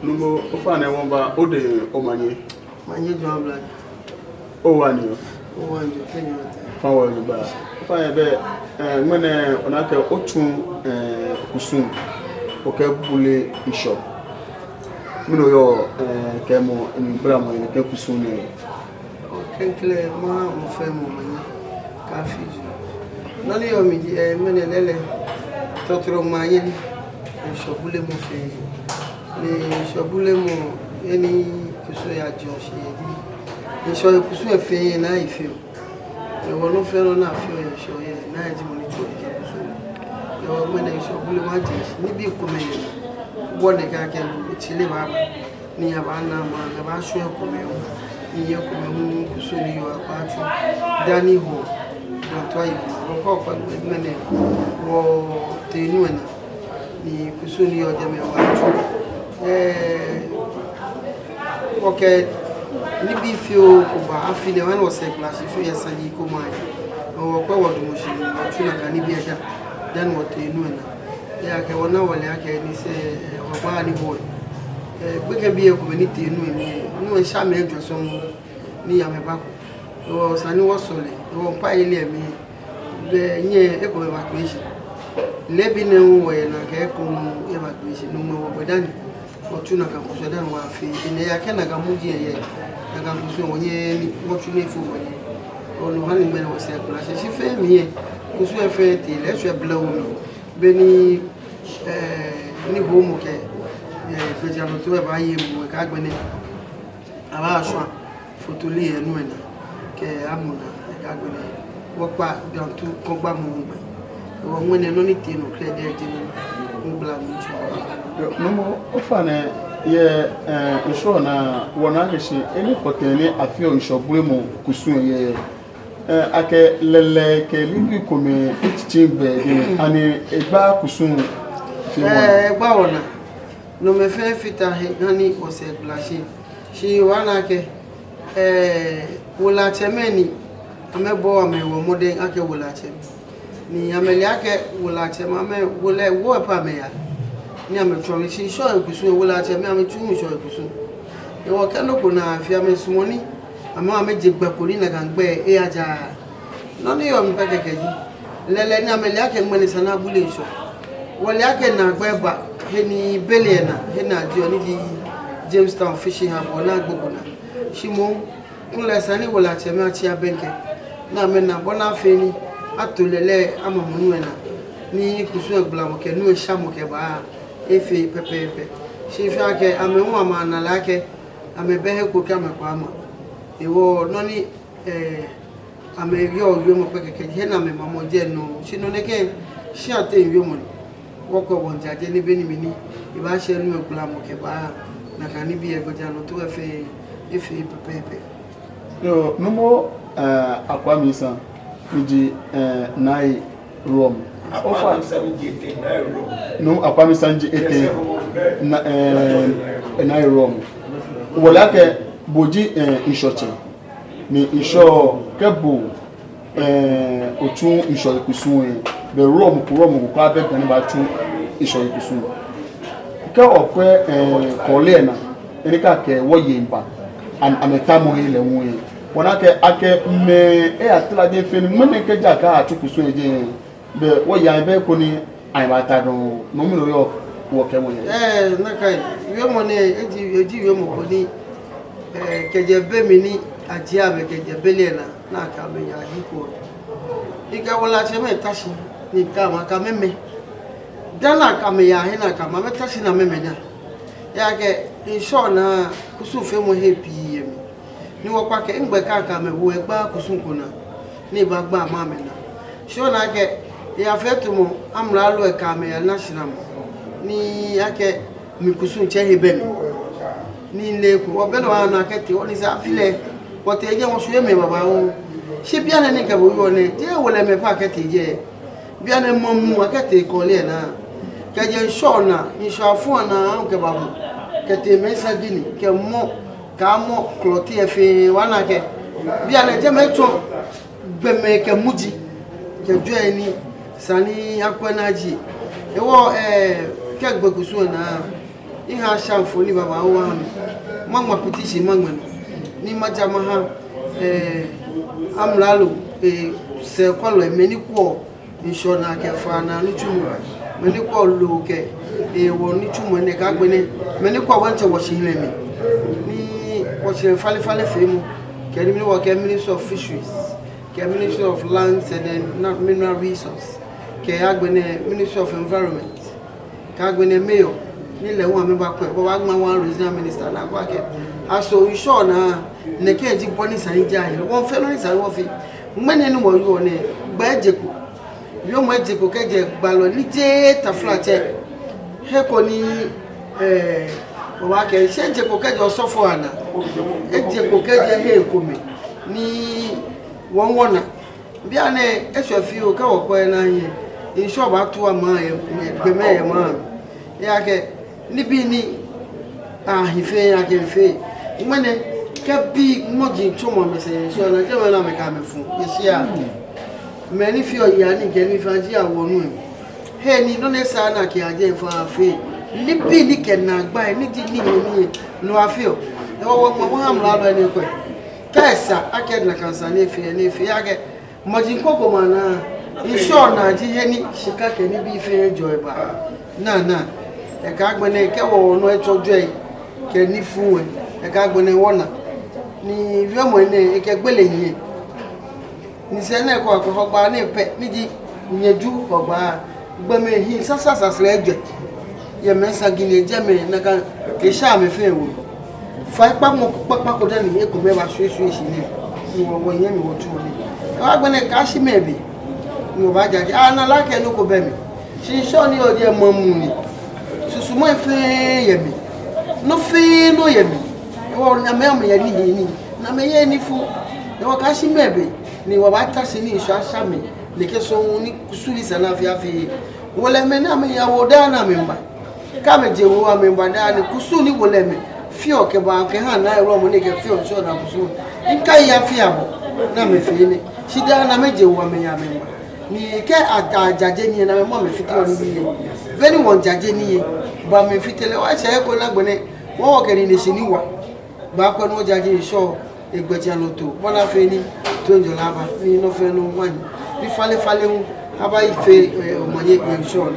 Numo ufane womba ode omanye John Black. Owani Owanjo Kenya. Fawo ba ufane be ngene onake otun kusun oke bule Nshɔ mino yo kemo mbramo ni ke kusun ni Kenkle ma mo fe mo manye ka fiji. Nani yo mi mene lele Tɔtrɔ Ŋmaayeli Nshɔ Bulemɔ fe ni Nshɔ Bulemɔ eni kusun ya Josh yedi Nshɔ kusun fe na ife o wono fe no na fe o Nshɔ ye na edi mo ni to ke kusun yo mene Nshɔ Bulemɔ ati ni bi ko me wone ka ke chile baba ni abana ma na ba sho ko me o ni yo ko me kusun ni yo apatu dani ho to ayi ko ko mene wo tenu na ni kusun ni yo de me wa okay ni bi fio ko ba afile wan wo se class fio yesani ko mai o ko wo do mo shi tuna ka ni bi aja dan wo tenu na ya ke wona wale ake ni se o ba ni boy gbege bi e ko ni tenu ni no sha me jo so ni ya me ba ko o sani wo sole o pa ile mi be nye e ko evacuation lebi ne wo ye na ke ko evacuation no mo bo dan o tuna ka ko so dan wa fi ine ya ke na ga muji ye na ga ko so wonye ni wo tuna fu wonye o no hani me no se kula se fe mi ye ko so e fe ti le so e blawo mi be ni ni ho mo ke pe ja no to e ba ye mo ka gbe ni aba so foto li enu ena ke amuna ka gbe ni wo pa dan tu ko gba mo gbe wo mwene no ni ti no credit ni mbla mi cho numo ufane ye Nshɔ na wona keshi eni kotene afio Nshɔ Bulemɔ kusun ye ake lele ke libi kome ichimbe ni ani egba kusun fi egba wona no me fe fita he nani o se blashi shi wana ke wala chemeni amebo amewo modern ake wala chem ni ameli ake wala chem ame wala wo pa me ya ni ametwoni shi Nshɔ kusun wala chem ametu Nshɔ kusun e wo kanoko na fi amesumoni ama ameje gbakori na gangbe e aja nani yo mpeke keji lele ni ameli ake ngmeni sana bule Nshɔ wale ake na gbeba heni beliena hena dio ni di Jamestown fishing hub ona gbogona shimo kunle sani wala cheme achi abenke na me na bona feni atolele amamunu na ni kusu egbla mo ke nu esha mo ke ba efe pepepe shi fi ake amehu ama na lake amebehe ko ka me kwa ama ewo noni ame yo mo peke ke hena me mamo je no shino neke shi ate yo mo woko wonjaje ni beni mini iba she nu egbla mo ke ba na kani bi egoja no to efe pepepe yo numo akwamisa nji nai rom ofa no akwamisa nji ete na nai rom wala ke boji Nshɔ ni Nshɔ kebo otun Nshɔ kusun be rom ko abe gani ba tun Nshɔ kusun ke okwe kole na eni ka ke wo yemba ameta mo ile won wona ke ake me atla de fe ni mene ke jaka atukusu eje be wo ya be ko ni aibata do no mi yo wo ke mo ye na kai yo mo ne eji yo mo ko ni keje be mi ni aji abe keje be le na ka be ya hiko ika wala cheme tashi ni kama kameme dana kama ya hina kama me tashi na meme nya yake Nshɔ na kusu fe mo happy yemi ni wo kwa ke ngbe ka me wo egba kusu nkona ni ba gba ma me na Nshɔ na ke ya fetu mo amra lo e ka me ya national mo ni yake mi kusu nche hebe mi ni le ku obe no na ke ti oni sa file ko te je won suye me baba o se bia na ni ke bo yo ne je wo le me pa ke ti je bia na mo mu akete ko le na ke je Nshɔ na Nshɔ afun na ke ba mo ke te mensa gini ke mo ka mo kloti efe wana ke bia na je me to gbe me ke muji ke jo eni sani akwana ji ewo ke gbe kusu na iha shamfo ni baba wo ha mama petition mama ni majama ha amlalo se kwalo emeni ko Nshɔ na ke fa na nutumu meni ko lo ke wo nutumu ne ka gbe ne meni ko wanche wo shile mi ni wo shile fale fe mu ke ni wo ke Ministry of Fisheries ke Ministry of Lands and then Mineral Resources ke agbene Ministry of Environment ka agbene mayor ni le won ameba ko bo wa gba one regional minister na kwa ke aso Nshɔ na ne ke ji boni san ja ile won fe no ni san won fi mmene ni mo yo ne gba ejeko yo mo ejeko ke je gba lo ni je ta flat he ko ni bo wa ke se ejeko ke jo sofo ana ejeko ke je he ko mi ni won wona bia ne esuafi o ka wo ko na yin Nshɔ ba to ama gbe me ye ma ya ke ni bi ni hife ya ke fe mmene ke bi moji chomo me se Nshɔ na je me na me ka me fun isia me ni fi o ya ni ke mi fa ji awonu he ni no ne sa na ke aje fa fe ni bi ni ke na gba ni ji ni ni no afio e wo mo am la lo ni ko kesa ake na kansa ni fi ya ke moji nkoko mana Nshɔ na ji he ni shika ke ni bi fe joy ba na e ka gbene ke wo no e tojo e ke ni fun e ka gbene wona ni wi mo ne e ke gbele yin ni se na ko gba ni pe ni ji nyeju ko gba gbe me hi sasa sasre eje ye mensa gine je me na ka ke sha me fe wo fa pa mo pa ko da ni e ko me ba swe ni wo yen mi wo tu ni e wa gbene ka shi me bi ni o ba jaje ana la ke no ko be mi Nshɔ ni o je mo mu ni susu mo fe ye mi no fe no ye mi e wo na me am ye ni na me ye ni fu e wo ka shi me bi ni wo ba ta si ni Nshɔ asha me le ke so ni kusuli sana fi wo le me na me ya wo da na me mba ka me je wo me mba da ni kusuli wo le me fi o ke ba ke ha na e ro mo ni ke fi o Nshɔ na kusuli nka ya fi abo na me fi ni shi da na me je wo me ya me mba ni ke ajaje ni na me mo me fiti oni ni very won jaje ni ba me fitele wa se ko na gbene won wo keri ni sini wa ba ko no jaje Nshɔ egbeja loto bona fe ni to njo laba ni no fe no wan ni fale hu aba ife omoye Nshɔ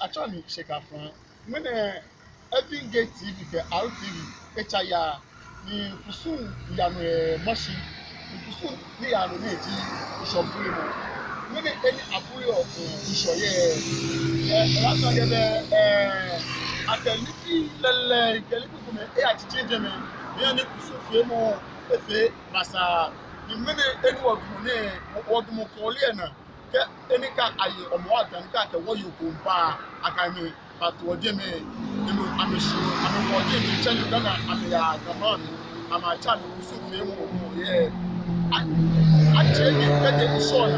Achani shekafran when every gate TV ke RTV echaya ni kusun ya no mashi ni kusun ni ya no neji Nshɔ Bulemɔ when any apuri of Nshɔ ye last year the akeliki lele keliki kuma achiche me ya ni kusun fe mo efe masa ni mene eni wodumo kole na any cat aye or more than cat what you go buy akame but what you may I'm sure I'm watching the channel Ghana I'm a channel so yeah I tell you that the son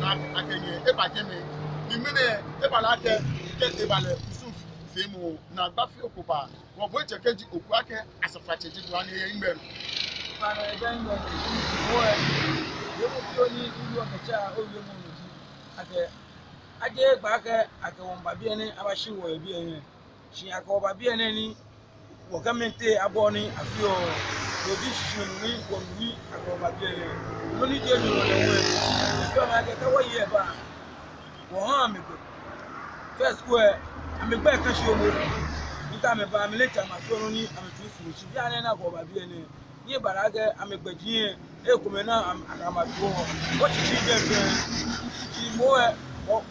I can if I can the minute if I like get the ballet so femo na bafi okupa what boy check it okuake as a strategy one here in bed aje baaka akawomba biene abashi wo ebiene shi akoba biene ni wo kamente aboni afio obi shishuni wo mi akoba biene loni je ni wo lewe so ma ke kawo ye ba wo han me go first square amegba kan shi omo nta me ba me later ma so ni ametu suru shi biane na akoba biene ni barage amegbaji ekumena akamatuo wo chi je chi mo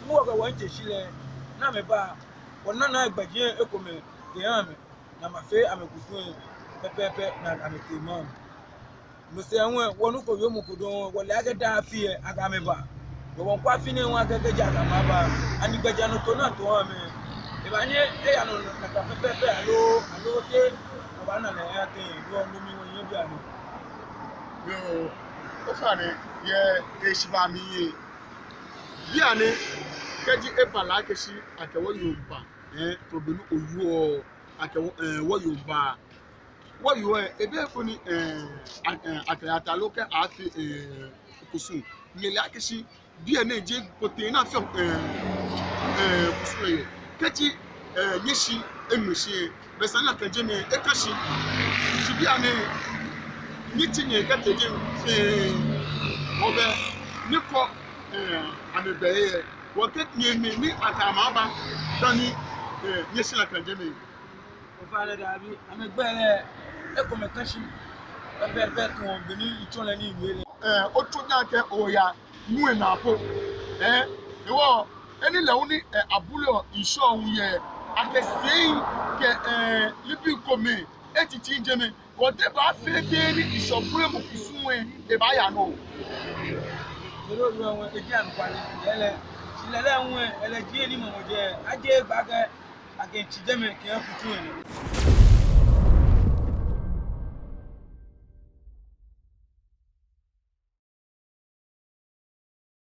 mo ga wanje shile na me ba wonna na agbaje ekome ke ame na mafe amekusu pepepe na ametema mo se anwe wonu ko yo mukodo wo le aga da afie aga me ba wo kwa fine wa ga ga ja ga ma ba ani gbaja no to na to ame Ebanye e ano na ka pepe alo te obana na ya te do ndumi wonye bi ano. Yo, o fane ye eshiba mi ye. Bi ane keji ebala keshi akewo Yoruba to benu oyu akewo wo Yoruba. Wo yo ebe ko ni akayata loke afi kusu. Mele akeshi bi ane je pote na fi kusu ye. Keji yeshi emushi besana keje me ekashi. Bi ane nitinye keteje obe niko amebeye woket nyemi ni atamaba dani yeshi na keje me Ofale dabi amegbele ekomekashi pepe ton beni ichole ni iwe. Otunya ke oya nu na po ewo eni le uni abule Nshɔ ohun ye akesei ke libi kome etiti njeme ko te ba fete ni Nshɔ Bulemɔ kusunwe e ba ya no Ero ru awon eji ankwani ele silele awon ele ji eni mo je aje gba ke agenchi jeme ke kutu eni.